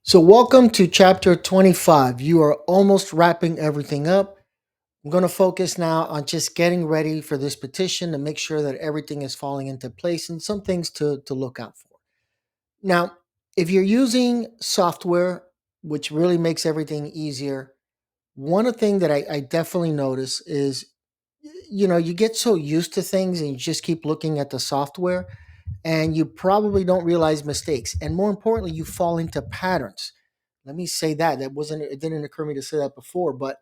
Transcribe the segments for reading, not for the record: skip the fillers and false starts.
So, welcome to chapter 25. You are almost wrapping everything up. I'm going to focus now on just getting ready for this petition to make sure that everything is falling into place and some things to look out for. Now, if you're using software, which really makes everything easier, one thing that I definitely notice is you get so used to things and you just keep looking at the software and you probably don't realize mistakes. And more importantly, you fall into patterns. Let me say that. It didn't occur to me to say that before, but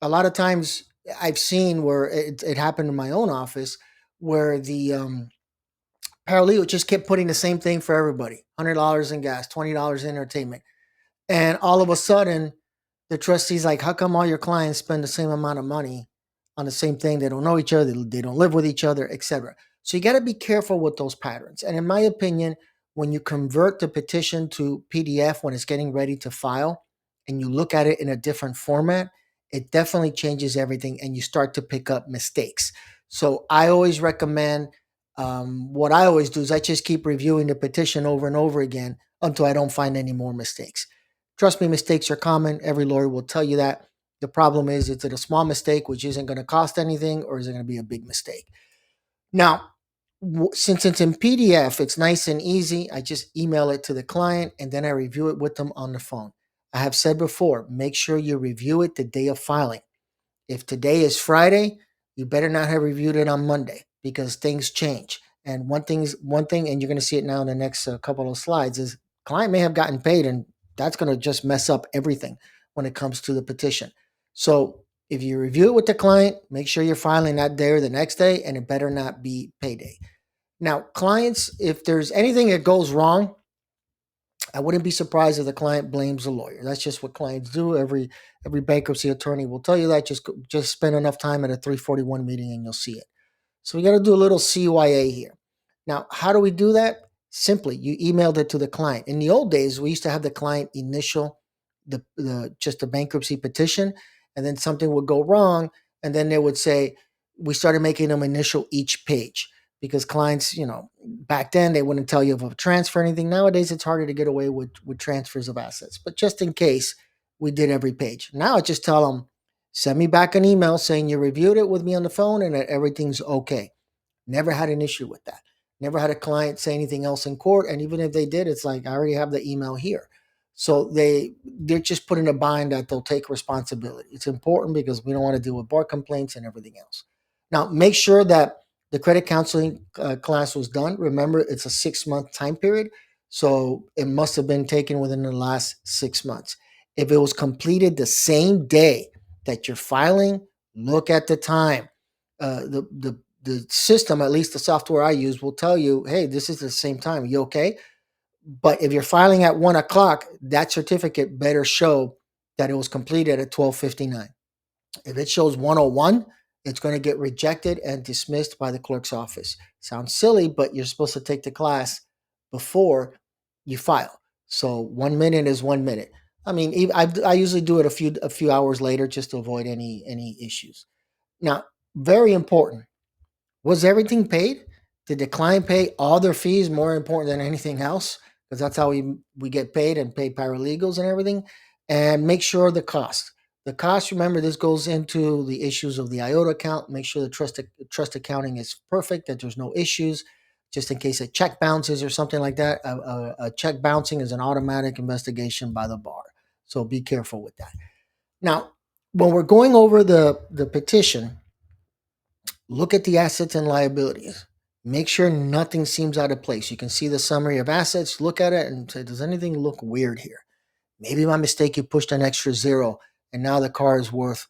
a lot of times I've seen where it happened in my own office where the paralegal just kept putting the same thing for everybody $100 in gas, $20 in entertainment. And all of a sudden, the trustee's like, how come all your clients spend the same amount of money on the same thing? They don't know each other, they don't live with each other, etc. So you got to be careful with those patterns. And in my opinion, when you convert the petition to PDF when it's getting ready to file and you look at it in a different format, it definitely changes everything and you start to pick up mistakes. So I always recommend what I always do is I just keep reviewing the petition over and over again until I don't find any more mistakes. Trust me, mistakes are common. Every lawyer will tell you that. The problem is it a small mistake, which isn't going to cost anything, or is it going to be a big mistake? Now, since it's in PDF, it's nice and easy. I just email it to the client and then I review it with them on the phone. I have said before, make sure you review it the day of filing. If today is Friday, you better not have reviewed it on Monday because things change. And one thing, and you're going to see it now in the next couple of slides, is client may have gotten paid, and that's going to just mess up everything when it comes to the petition. So if you review it with the client, make sure you're filing that day or the next day, and it better not be payday. Now, clients, if there's anything that goes wrong, I wouldn't be surprised if the client blames the lawyer. That's just what clients do. Every bankruptcy attorney will tell you that. Just spend enough time at a 341 meeting and you'll see it. So we got to do a little CYA here. Now, how do we do that? Simply, you emailed it to the client. In the old days, we used to have the client initial the just a bankruptcy petition, and then something would go wrong, and then they would say we started making them initial each page because clients, back then they wouldn't tell you of a transfer or anything. Nowadays, it's harder to get away with transfers of assets. But just in case, we did every page. Now I just tell them, send me back an email saying you reviewed it with me on the phone and that everything's okay. Never had an issue with that. Never had a client say anything else in court. And even if they did, it's like I already have the email here. So they're just put in a bind that they'll take responsibility. It's important because we don't want to deal with bar complaints and everything else. Now, make sure that the credit counseling class was done. Remember, it's a 6 month time period. So it must have been taken within the last 6 months. If it was completed the same day that you're filing, look at the time. The system, at least the software I use, will tell you, hey, this is the same time. Are you okay? But if you're filing at 1 o'clock, that certificate better show that it was completed at 12:59. If it shows 101, it's going to get rejected and dismissed by the clerk's office. Sounds silly, but you're supposed to take the class before you file. So 1 minute is 1 minute. I mean, I usually do it a few hours later just to avoid any issues. Now, very important. Was everything paid? Did the client pay all their fees more important than anything else? Because that's how we get paid and pay paralegals and everything. And make sure the cost. The cost, remember, this goes into the issues of the IOTA account. Make sure the trust accounting is perfect, that there's no issues, just in case a check bounces or something like that. A check bouncing is an automatic investigation by the bar. So be careful with that. Now, when we're going over the petition, look at the assets and liabilities. Make sure nothing seems out of place. You can see the summary of assets, look at it and say, does anything look weird here? Maybe my mistake, you pushed an extra zero and now the car is worth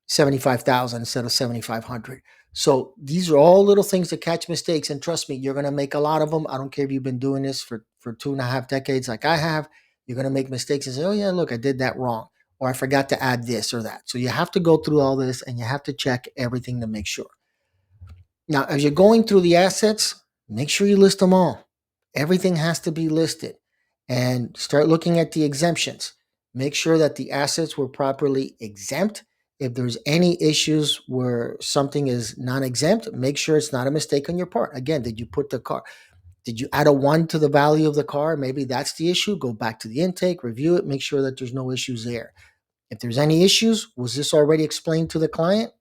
75,000 instead of 7,500. So these are all little things to catch mistakes. And trust me, you're going to make a lot of them. I don't care if you've been doing this for 2.5 decades like I have. You're going to make mistakes and say, oh, yeah, look, I did that wrong. Or I forgot to add this or that. So you have to go through all this and you have to check everything to make sure. Now, as you're going through the assets, make sure you list them all. Everything has to be listed and start looking at the exemptions. Make sure that the assets were properly exempt. If there's any issues where something is non exempt, make sure it's not a mistake on your part. Again, did you put the car? Did you add a one to the value of the car? Maybe that's the issue. Go back to the intake, review it, make sure that there's no issues there. If there's any issues, was this already explained to the client?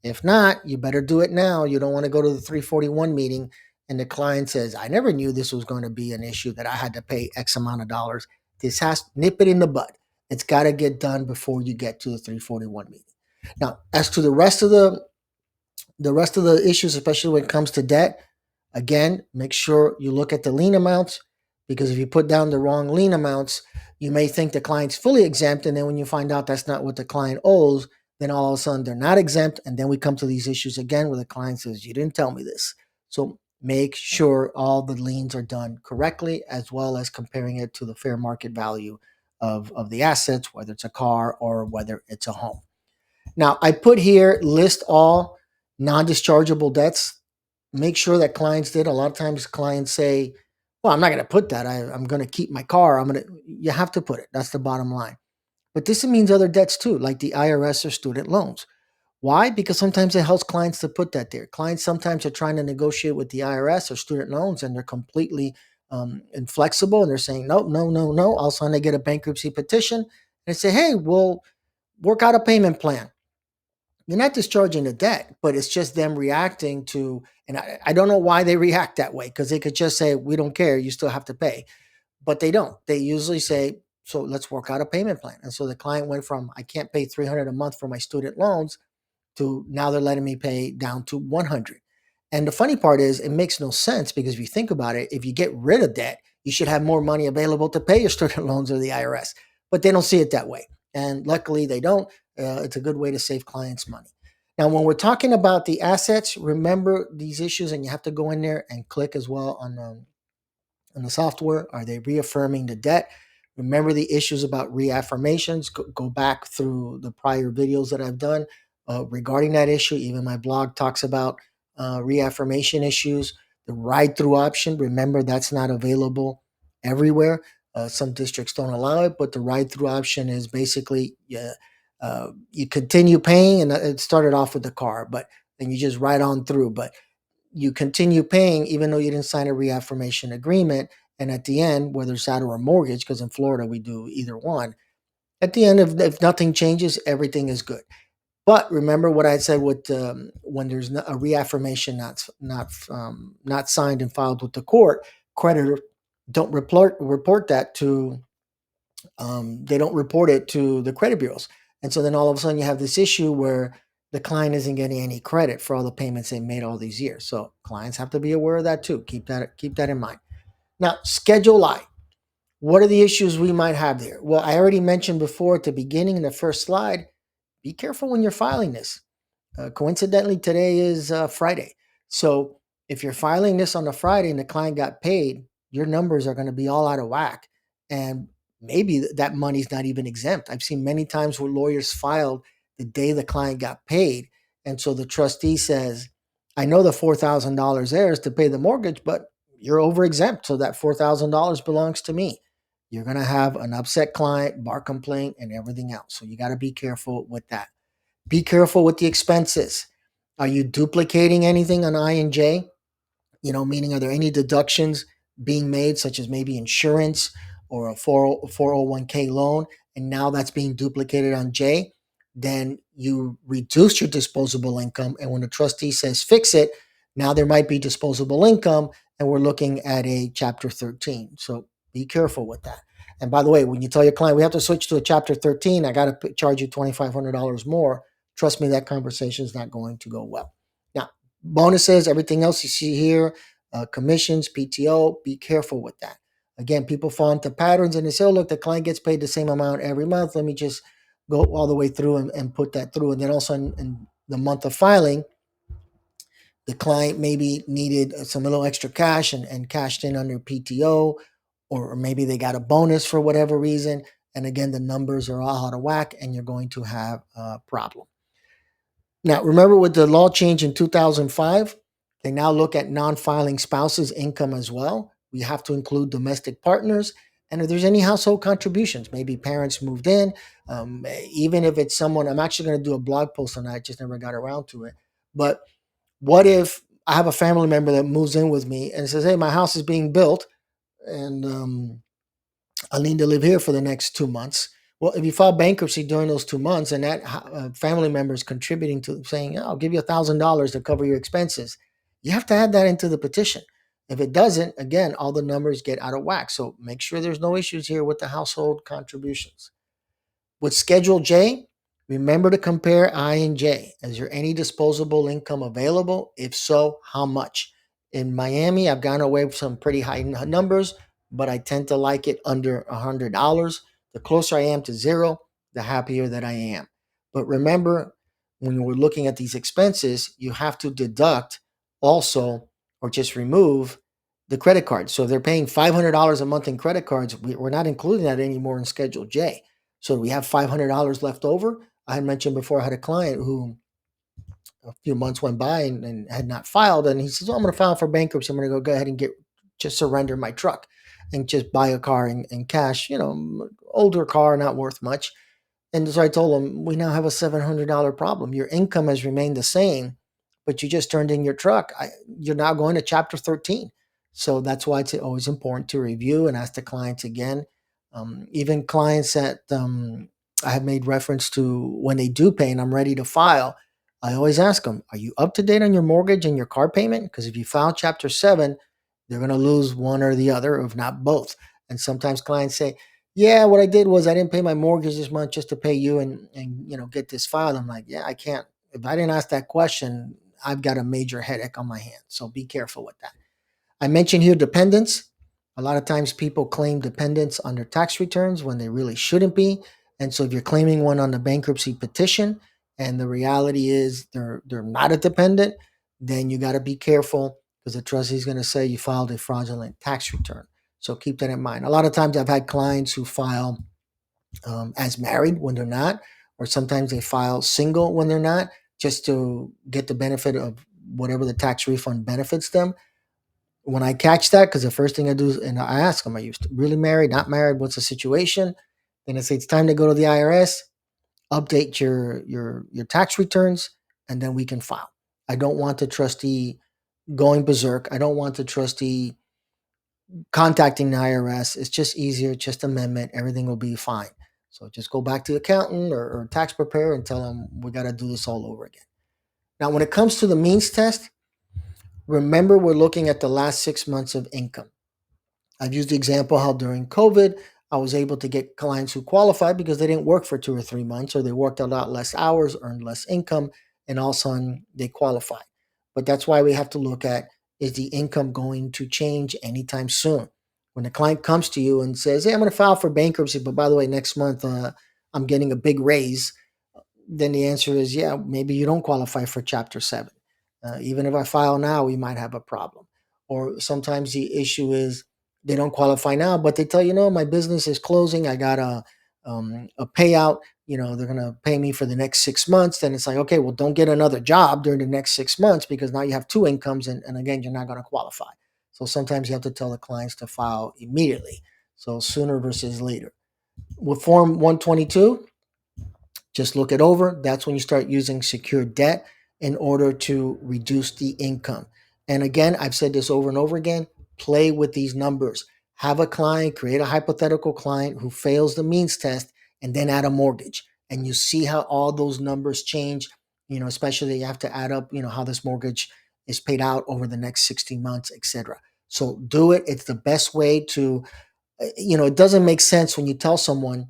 If not, you better do it now. You don't want to go to the 341 meeting and the client says, I never knew this was going to be an issue that I had to pay X amount of dollars. This has to nip it in the bud. It's got to get done before you get to the 341 meeting. Now, as to the rest of the issues, especially when it comes to debt, again, make sure you look at the lien amounts, because if you put down the wrong lien amounts, you may think the client's fully exempt, and then when you find out that's not what the client owes, then all of a sudden they're not exempt, and then we come to these issues again where the client says, you didn't tell me this. So make sure all the liens are done correctly, as well as comparing it to the fair market value of the assets, whether it's a car or whether it's a home. Now, I put here list all non-dischargeable debts. Make sure that clients did. A lot of times clients say, well, I'm not going to put that. I'm going to keep my car. You have to put it. That's the bottom line. But this means other debts too, like the IRS or student loans. Why? Because sometimes it helps clients to put that there. Clients sometimes are trying to negotiate with the IRS or student loans, and they're completely inflexible, and they're saying, no, no, no, no. All of a sudden they get a bankruptcy petition, and they say, hey, we'll work out a payment plan. You're not discharging the debt, but it's just them reacting to, and I don't know why they react that way, because they could just say, we don't care, you still have to pay. But they don't. They usually say, so let's work out a payment plan. And so the client went from, I can't pay 300 a month for my student loans, to now they're letting me pay down to 100. And the funny part is, it makes no sense, because if you think about it, if you get rid of debt, you should have more money available to pay your student loans or the IRS. But they don't see it that way. And luckily they don't. It's a good way to save clients money. Now, when we're talking about the assets, remember these issues, and you have to go in there and click as well on the software. Are they reaffirming the debt? Remember the issues about reaffirmations. Go back through the prior videos that I've done regarding that issue. Even my blog talks about reaffirmation issues. The ride-through option, remember that's not available everywhere. Some districts don't allow it, but the ride-through option is basically you continue paying, and it started off with the car, but then you just ride on through. But you continue paying even though you didn't sign a reaffirmation agreement. And at the end, whether it's that or a mortgage, because in Florida we do either one, at the end, if nothing changes, everything is good. But remember what I said with when there's a reaffirmation not signed and filed with the court, creditor don't report that to they don't report it to the credit bureaus. And so then all of a sudden you have this issue where the client isn't getting any credit for all the payments they made all these years. So clients have to be aware of that too. Keep that in mind. Now, Schedule I. What are the issues we might have there? Well, I already mentioned before at the beginning in the first slide, be careful when you're filing this. Coincidentally, today is Friday. So if you're filing this on a Friday and the client got paid, your numbers are going to be all out of whack. And maybe that money's not even exempt. I've seen many times where lawyers filed the day the client got paid. And so the trustee says, I know the $4,000 there is to pay the mortgage, but you're over exempt. So that $4,000 belongs to me. You're going to have an upset client, bar complaint, and everything else. So you got to be careful with that. Be careful with the expenses. Are you duplicating anything on I and J? Meaning, are there any deductions being made, such as maybe insurance or a 401k loan, and now that's being duplicated on J? Then you reduce your disposable income. And when the trustee says fix it, now there might be disposable income, and we're looking at a Chapter 13. So be careful with that. And by the way, when you tell your client, we have to switch to a Chapter 13, I got to charge you $2,500 more. Trust me, that conversation is not going to go well. Now, bonuses, everything else you see here, commissions, PTO, be careful with that. Again, people fall into patterns and they say, oh, look, the client gets paid the same amount every month. Let me just go all the way through and put that through. And then also in the month of filing, the client maybe needed some little extra cash and cashed in under PTO, or maybe they got a bonus for whatever reason. And again, the numbers are all out of whack and you're going to have a problem. Now, remember with the law change in 2005, they now look at non-filing spouses' income as well. We have to include domestic partners. And if there's any household contributions, maybe parents moved in, even if it's someone, I'm actually going to do a blog post on that. I just never got around to it. But what if I have a family member that moves in with me and says, "Hey, my house is being built, and I'll need to live here for the next 2 months." Well, if you file bankruptcy during those 2 months, and that family member is contributing to saying, "Yeah, I'll give you $1,000 to cover your expenses," you have to add that into the petition. If it doesn't, again, all the numbers get out of whack. So make sure there's no issues here with the household contributions. With Schedule J, remember to compare I and J. Is there any disposable income available? If so, how much? In Miami, I've gone away with some pretty high numbers, but I tend to like it under $100. The closer I am to zero, the happier that I am. But remember, when we're looking at these expenses, you have to deduct also or just remove the credit card. So if they're paying $500 a month in credit cards, we're not including that anymore in Schedule J. So we have $500 left over. I had mentioned before I had a client who a few months went by and had not filed, and he says, "Oh, I'm going to file for bankruptcy. I'm going to go ahead and just surrender my truck and just buy a car in cash. Older car, not worth much." And so I told him, we now have a $700 problem. Your income has remained the same, but you just turned in your truck. You're now going to Chapter 13. So that's why it's always important to review and ask the clients again. Even clients that I have made reference to when they do pay and I'm ready to file, I always ask them, are you up to date on your mortgage and your car payment? Because if you file Chapter 7, they're going to lose one or the other, if not both. And sometimes clients say, yeah, what I did was I didn't pay my mortgage this month just to pay you and get this filed. I'm like, yeah, I can't. If I didn't ask that question, I've got a major headache on my hands. So be careful with that. I mentioned here dependents. A lot of times people claim dependents on their tax returns when they really shouldn't be. And so if you're claiming one on the bankruptcy petition and the reality is they're not a dependent, then you got to be careful because the trustee is going to say you filed a fraudulent tax return. So keep that in mind. A lot of times I've had clients who file as married when they're not, or sometimes they file single when they're not, just to get the benefit of whatever the tax refund benefits them. When I catch that, because the first thing I do is, and I ask them, are you really married, not married? What's the situation? Then I say, it's time to go to the IRS, update your tax returns, and then we can file. I don't want the trustee going berserk. I don't want the trustee contacting the IRS. It's just easier, just amendment. Everything will be fine. So just go back to the accountant or tax preparer and tell them we got to do this all over again. Now, when it comes to the means test, remember we're looking at the last 6 months of income. I've used the example how during COVID, I was able to get clients who qualified because they didn't work for 2 or 3 months, or they worked a lot less hours, earned less income, and all of a sudden they qualified. But that's why we have to look at, is the income going to change anytime soon? When the client comes to you and says, hey, I'm going to file for bankruptcy, but by the way, next month I'm getting a big raise, then the answer is, yeah, maybe you don't qualify for Chapter 7. Even if I file now, we might have a problem. Or sometimes the issue is they don't qualify now, but they tell you, no, my business is closing. I got a payout. They're going to pay me for the next 6 months. Then it's like, okay, well, don't get another job during the next 6 months because now you have two incomes. And again, you're not going to qualify. So sometimes you have to tell the clients to file immediately. So sooner versus later. With Form 122, just look it over. That's when you start using secured debt in order to reduce the income. And again, I've said this over and over again, play with these numbers. Have a client, create a hypothetical client who fails the means test and then add a mortgage. And you see how all those numbers change, especially you have to add up, how this mortgage is paid out over the next 60 months, etc. So do it. It's the best way to, it doesn't make sense when you tell someone,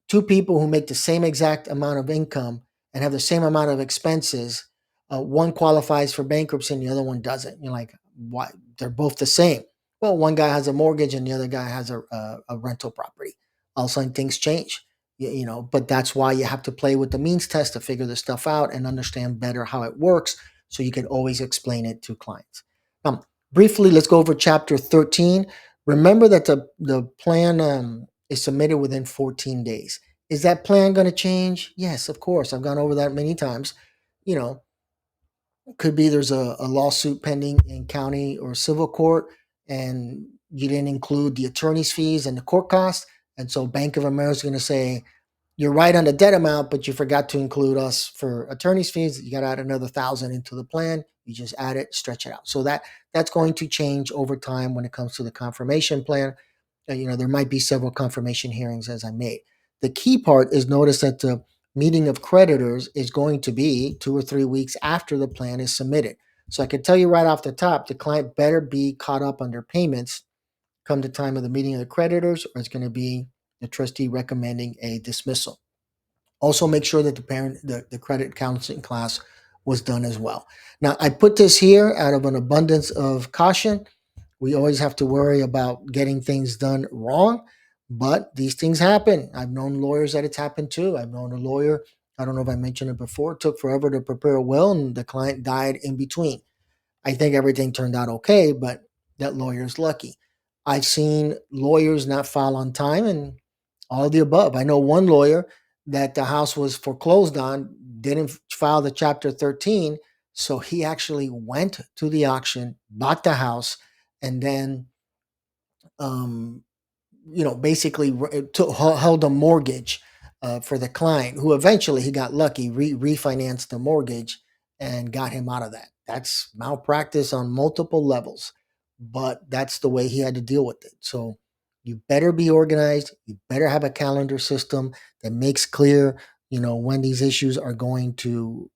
two people who make the same exact amount of income and have the same amount of expenses, one qualifies for bankruptcy and the other one doesn't. You're like, why? They're both the same. Well, one guy has a mortgage and the other guy has a rental property. All of a sudden, things change. But that's why you have to play with the means test to figure this stuff out and understand better how it works, so you can always explain it to clients. Briefly, let's go over Chapter 13. Remember that the plan is submitted within 14 days. Is that plan going to change? Yes, of course. I've gone over that many times. You know, could be there's a lawsuit pending in county or civil court, and you didn't include the attorney's fees and the court costs. And so Bank of America is going to say, you're right on the debt amount, but you forgot to include us for attorney's fees. You got to add another thousand into the plan. You just add it, stretch it out. So that's going to change over time when it comes to the confirmation plan. There might be several confirmation hearings as I made. The key part is notice that the meeting of creditors is going to be 2 or 3 weeks after the plan is submitted. So I can tell you right off the top, the client better be caught up on their payments come the time of the meeting of the creditors, or it's going to be the trustee recommending a dismissal. Also, make sure that the credit counseling class was done as well. Now, I put this here out of an abundance of caution. We always have to worry about getting things done wrong, but these things happen. I've known lawyers that it's happened to. I've known a lawyer, I don't know if I mentioned it before, it took forever to prepare a will and the client died in between. I think everything turned out okay, but that lawyer's lucky. I've seen lawyers not file on time and all of the above. I know one lawyer that the house was foreclosed on, didn't file the Chapter 13. So he actually went to the auction, bought the house, and then um, basically held a mortgage for the client, who eventually he got lucky, refinanced the mortgage and got him out of that. That's malpractice on multiple levels, but that's the way he had to deal with it. So you better be organized. You better have a calendar system that makes clear, when these issues are going to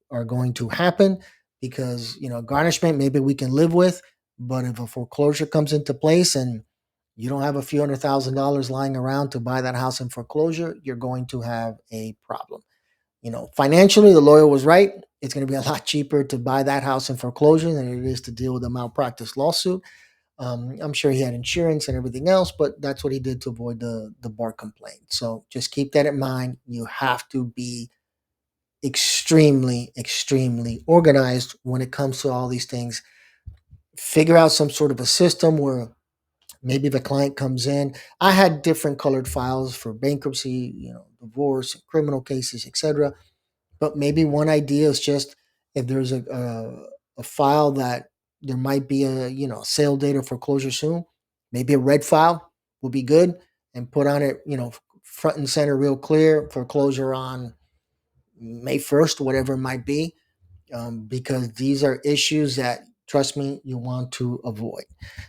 happen. Because garnishment maybe we can live with, but if a foreclosure comes into place and you don't have a few $100,000 lying around to buy that house in foreclosure, you're going to have a problem. Financially, the lawyer was right. It's going to be a lot cheaper to buy that house in foreclosure than it is to deal with a malpractice lawsuit. I'm sure he had insurance and everything else, but that's what he did to avoid the bar complaint. So just keep that in mind. You have to be extremely, extremely organized when it comes to all these things. Figure out some sort of a system where maybe the client comes in. I had different colored files for bankruptcy, divorce, criminal cases, etc. But maybe one idea is just, if there's a file that there might be a sale date or foreclosure soon, maybe a red file will be good, and put on it, front and center, real clear, foreclosure on May 1st, whatever it might be, because these are issues that, trust me, you want to avoid.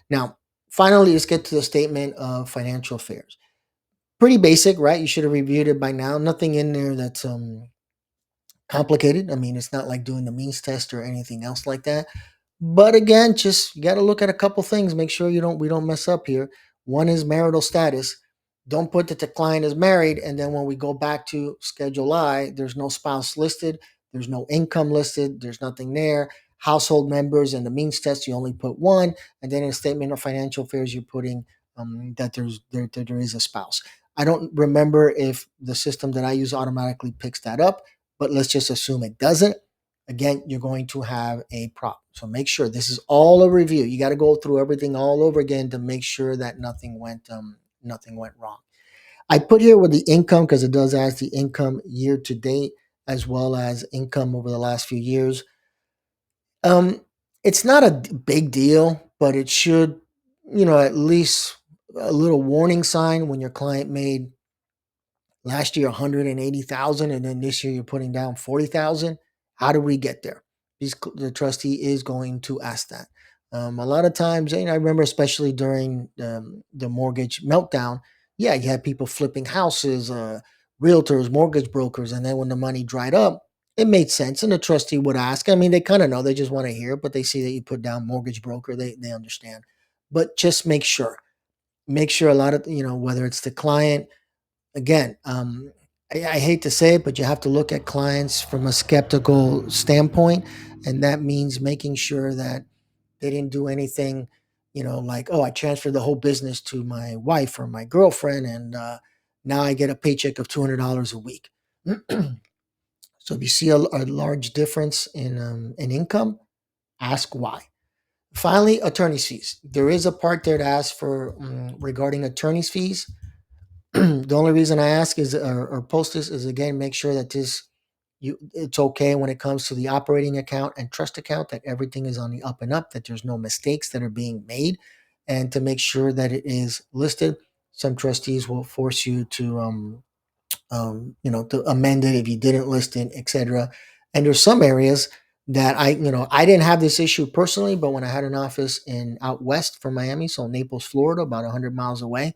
Now, finally, let's get to the statement of financial affairs. Pretty basic, right? You should have reviewed it by now. Nothing in there that's complicated. I mean, it's not like doing the means test or anything else like that. But again, just you got to look at a couple things. Make sure we don't mess up here. One is marital status. Don't put that the client is married, and then when we go back to Schedule I, there's no spouse listed, there's no income listed, there's nothing there. Household members and the means test, you only put one, and then in a statement of financial affairs, you're putting that there is a spouse. I don't remember if the system that I use automatically picks that up, but let's just assume it doesn't. Again, you're going to have a problem. So make sure this is all a review. You got to go through everything all over again to make sure that nothing went wrong. I put here with the income because it does ask the income year to date as well as income over the last few years. Um, it's not a big deal, but it should, at least a little warning sign when your client made last year 180,000 and then this year you're putting down 40,000. How do we get there? The trustee is going to ask that. A lot of times, I remember especially during the mortgage meltdown, yeah, you had people flipping houses, realtors, mortgage brokers, and then when the money dried up, it made sense, and the trustee would ask. I mean, they kind of know, they just want to hear, but they see that you put down mortgage broker, they understand. But just make sure a lot of, whether it's the client. Again, I hate to say it, but you have to look at clients from a skeptical standpoint, and that means making sure that they didn't do anything, like, oh, I transferred the whole business to my wife or my girlfriend, and now I get a paycheck of $200 a week. So if you see a large difference in income, ask why. Finally, attorney's fees. There is a part there to ask for regarding attorney's fees. The only reason I ask is or post this is, again, make sure that it's okay when it comes to the operating account and trust account, that everything is on the up and up, that there's no mistakes that are being made, and to make sure that it is listed. Some trustees will force you to to amend it if you didn't list it, etc. And there's some areas that I didn't have this issue personally, but when I had an office in out west from Miami, so Naples, Florida, about 100 miles away,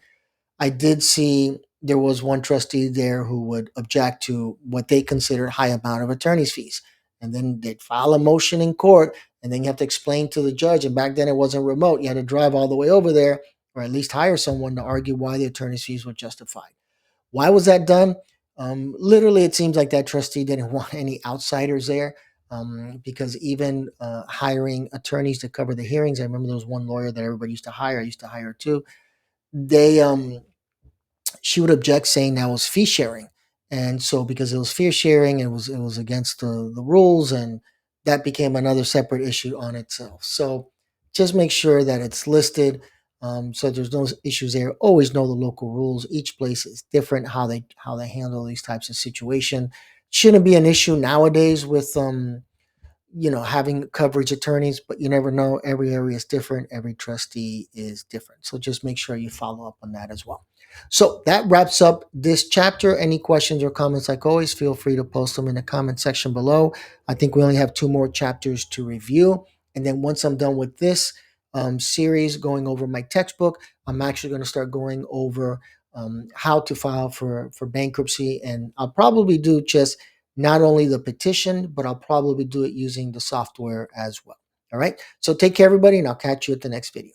I did see there was one trustee there who would object to what they considered high amount of attorney's fees. And then they'd file a motion in court, and then you have to explain to the judge. And back then it wasn't remote. You had to drive all the way over there, or at least hire someone to argue why the attorney's fees were justified. Why was that done? Literally, it seems like that trustee didn't want any outsiders there, because even hiring attorneys to cover the hearings, I remember there was one lawyer that everybody used to hire. I used to hire too. They She would object, saying that was fee sharing, and so because it was fee sharing, it was against the rules, and that became another separate issue on itself. So just make sure that it's listed, so there's no issues there. Always know the local rules. Each place is different how they handle these types of situation. Shouldn't be an issue nowadays with having coverage attorneys, but you never know. Every area is different. Every trustee is different. So just make sure you follow up on that as well. So that wraps up this chapter. Any questions or comments, like always, feel free to post them in the comment section below. I think we only have two more chapters to review. And then once I'm done with this series, going over my textbook, I'm actually going to start going over how to file for bankruptcy. And I'll probably do just not only the petition, but I'll probably do it using the software as well. All right. So take care, everybody, and I'll catch you at the next video.